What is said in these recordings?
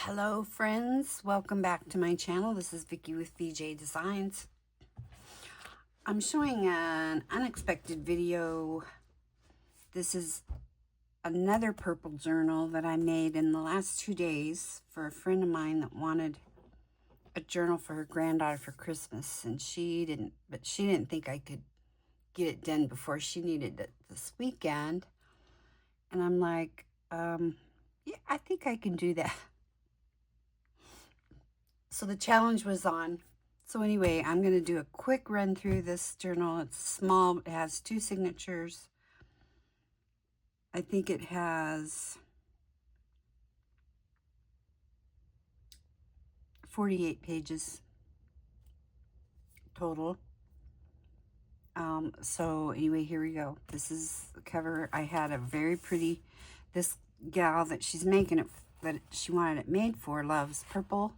Hello friends, welcome back to my channel. This is Vickie with VJ Designs. I'm showing an unexpected video. This is another purple journal that I made in the last 2 days for a friend of mine that wanted a journal for her granddaughter for Christmas, and she didn't think I could get it done before she needed it this weekend. And I'm like, yeah, I think I can do that. So the challenge was on. So anyway, I'm going to do a quick run through this journal. It's small. It has 2 signatures. I think it has 48 pages total. So anyway, here we go. This is the cover. I had a very pretty, this gal that she's making it, that she wanted it made for, loves purple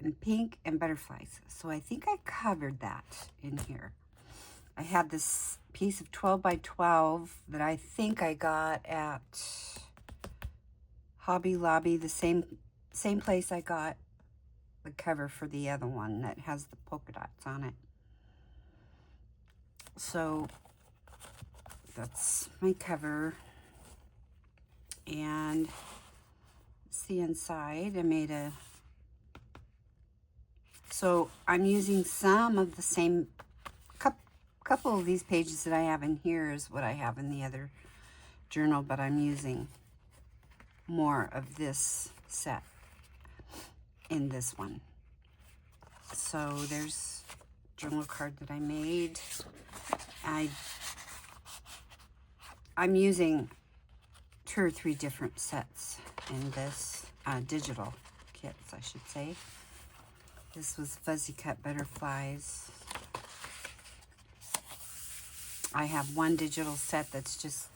and pink and butterflies. So I think I covered that in here. I had this piece of 12 by 12 that I think I got at Hobby Lobby, the same place I got the cover for the other one that has the polka dots on it. So that's my cover. And see inside, I made a, so I'm using some of the same, couple of these pages that I have in here is what I have in the other journal, but I'm using more of this set in this one. So there's a journal card that I made. I'm using 2 or 3 different sets in this, digital kits, I should say. This was fuzzy cut butterflies. I have one digital set that's just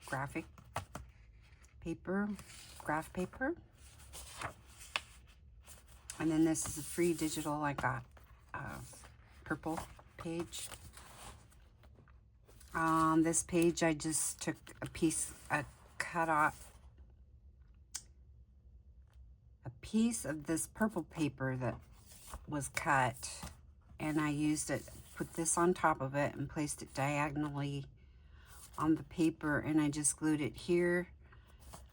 graph paper. And then this is a free digital I got, purple page. On this page, I just took a piece of this purple paper that was cut, and I used it, put this on top of it and placed it diagonally on the paper, and I just glued it here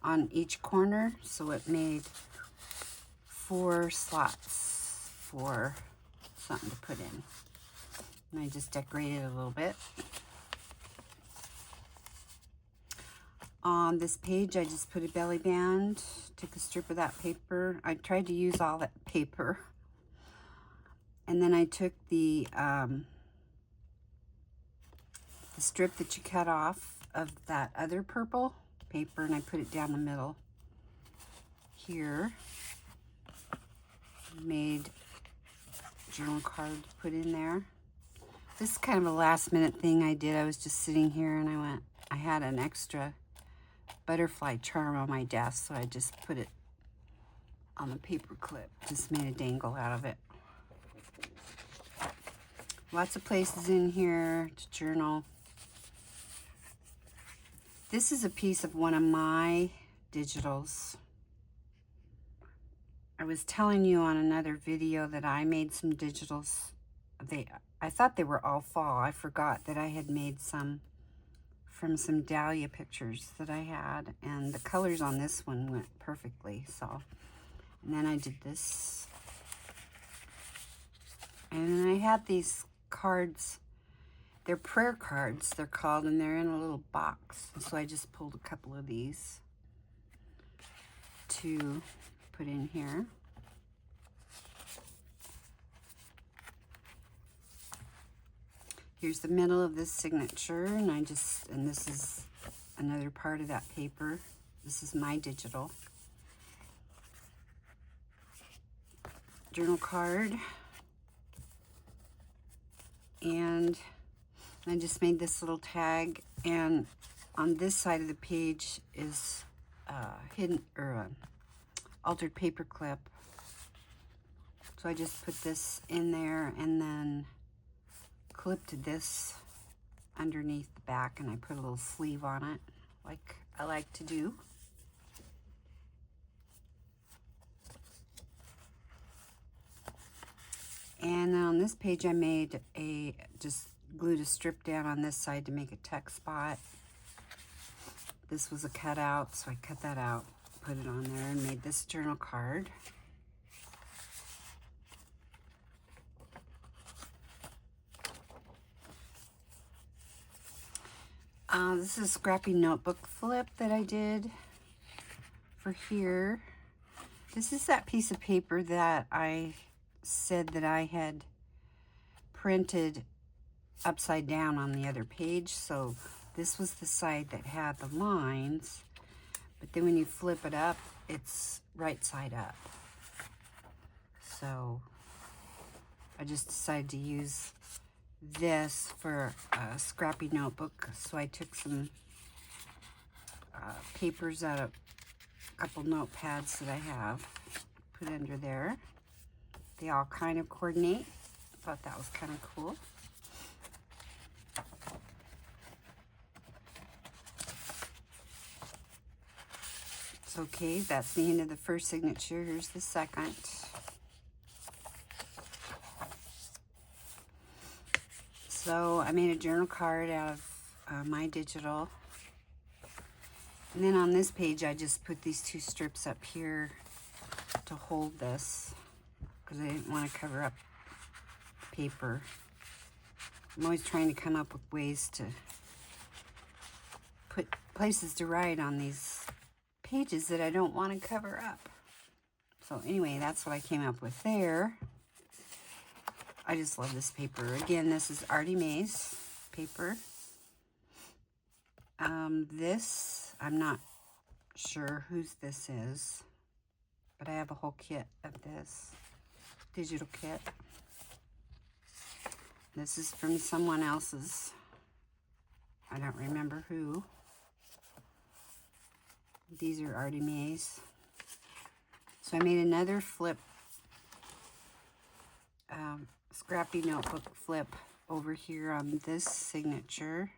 on each corner, so it made 4 slots for something to put in. And I just decorated a little bit. On this page, I just put a belly band, took a strip of that paper. I tried to use all that paper. And then I took the strip that you cut off of that other purple paper, and I put it down the middle here. Made a journal card to put in there. This is kind of a last minute thing I did. I was just sitting here and I had an extra butterfly charm on my desk, so I just put it on the paper clip. Just made a dangle out of it. Lots of places in here to journal. This is a piece of one of my digitals. I was telling you on another video that I made some digitals. I thought they were all fall. I forgot that I had made some from some dahlia pictures that I had, and the colors on this one went perfectly. So, and then I did this, and then I had these cards. They're prayer cards, they're called, and they're in a little box. So I just pulled a couple of these to put in here. Here's the middle of this signature, and this is another part of that paper. This is my digital journal card. And I just made this little tag, and on this side of the page is hidden, or altered paper clip. So I just put this in there and then clipped this underneath the back, and I put a little sleeve on it like I like to do. this page I made just glued a strip down on this side to make a text spot. This was a cutout, so I cut that out, put it on there, and made this journal card. This is a scrappy notebook flip that I did for here. This is that piece of paper that I said that I had printed upside down on the other page. So this was the side that had the lines, but then when you flip it up, it's right side up. So I just decided to use this for a scrappy notebook. So I took some papers out of a couple notepads that I have, put under there. They all kind of coordinate. Thought that was kind of cool. It's okay, that's the end of the first signature. Here's the second. So I made a journal card out of my digital. And then on this page, I just put these two strips up here to hold this, because I didn't want to cover up paper. I'm always trying to come up with ways to put places to write on these pages that I don't want to cover up. So anyway, that's what I came up with there. I just love this paper. Again, this is Artie Mae's paper. This, I'm not sure whose this is, but I have a whole kit of this, digital kit. This is from someone else's. I don't remember who. These are Artie Mae's. So I made another flip, scrappy notebook flip over here on this signature.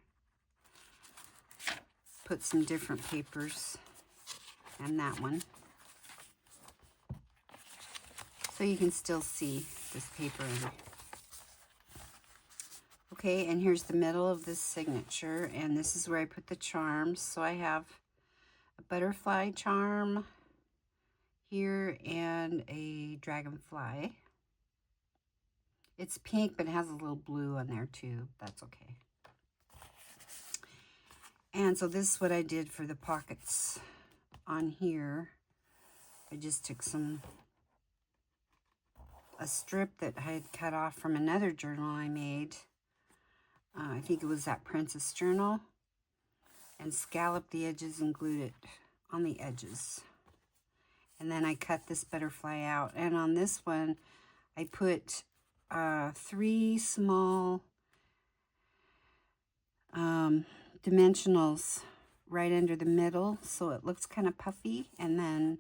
Put some different papers and that one, so you can still see this paper. Okay, and here's the middle of this signature, and this is where I put the charms. So I have a butterfly charm here and a dragonfly. It's pink, but it has a little blue on there too. That's okay. And so this is what I did for the pockets on here. I just took a strip that I had cut off from another journal I made. I think it was that Princess journal, and scalloped the edges and glued it on the edges. And then I cut this butterfly out. And on this one, I put 3 small dimensionals right under the middle, so it looks kind of puffy, and then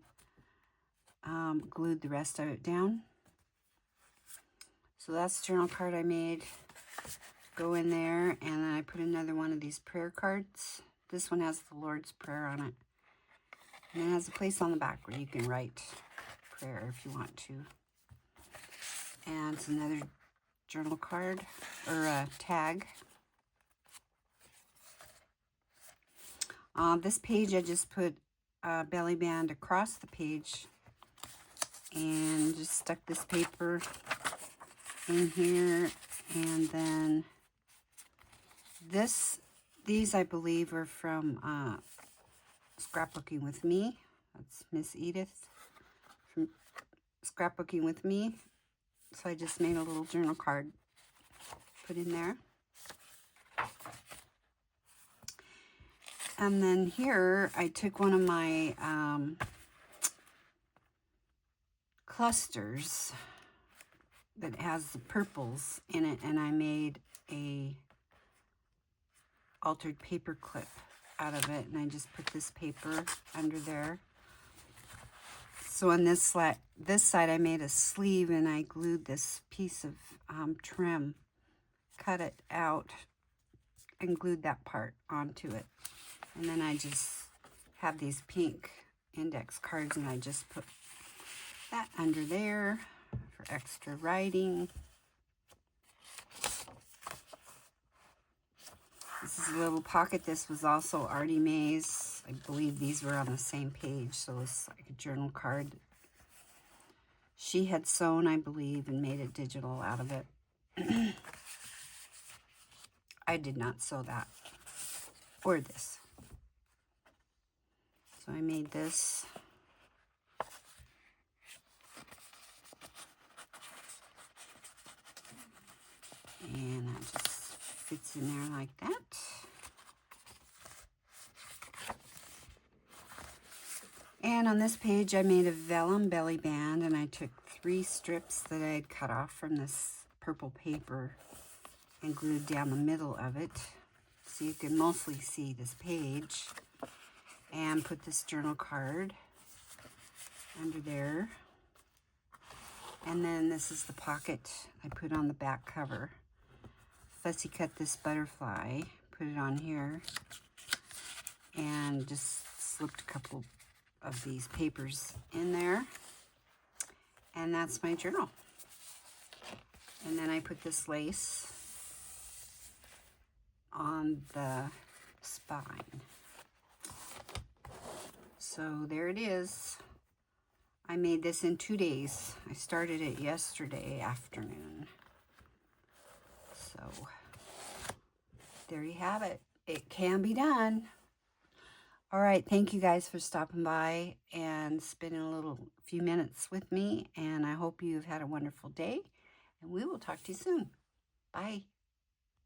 glued the rest of it down. So that's the journal card I made. Go in there, and then I put another one of these prayer cards. This one has the Lord's Prayer on it, and it has a place on the back where you can write prayer if you want to. And it's another journal card, or a tag. This page I just put a belly band across the page and just stuck this paper in here. And then these I believe are from Scrapbooking with Me. That's Miss Edith from Scrapbooking with Me. So I just made a little journal card, put in there. And then here, I took one of my clusters that has the purples in it, and I made a altered paper clip out of it, and I just put this paper under there. So on this side, I made a sleeve, and I glued this piece of trim, cut it out, and glued that part onto it. And then I just have these pink index cards, and I just put that under there for extra writing. This is a little pocket. This was also Artie Mae's. I believe these were on the same page, so it's like a journal card. She had sewn, I believe, and made it digital out of it. I did not sew that, or this. So I made this. And that just fits in there like that. And on this page, I made a vellum belly band, and I took 3 strips that I had cut off from this purple paper and glued down the middle of it, so you can mostly see this page, and put this journal card under there. And then this is the pocket I put on the back cover. Fussy cut this butterfly, put it on here, and just slipped a couple of these papers in there. And that's my journal. And then I put this lace on the spine. So there it is. I made this in 2 days. I started it yesterday afternoon. So there you have it. It can be done. All right, thank you guys for stopping by and spending a few minutes with me, and I hope you've had a wonderful day, and we will talk to you soon. Bye.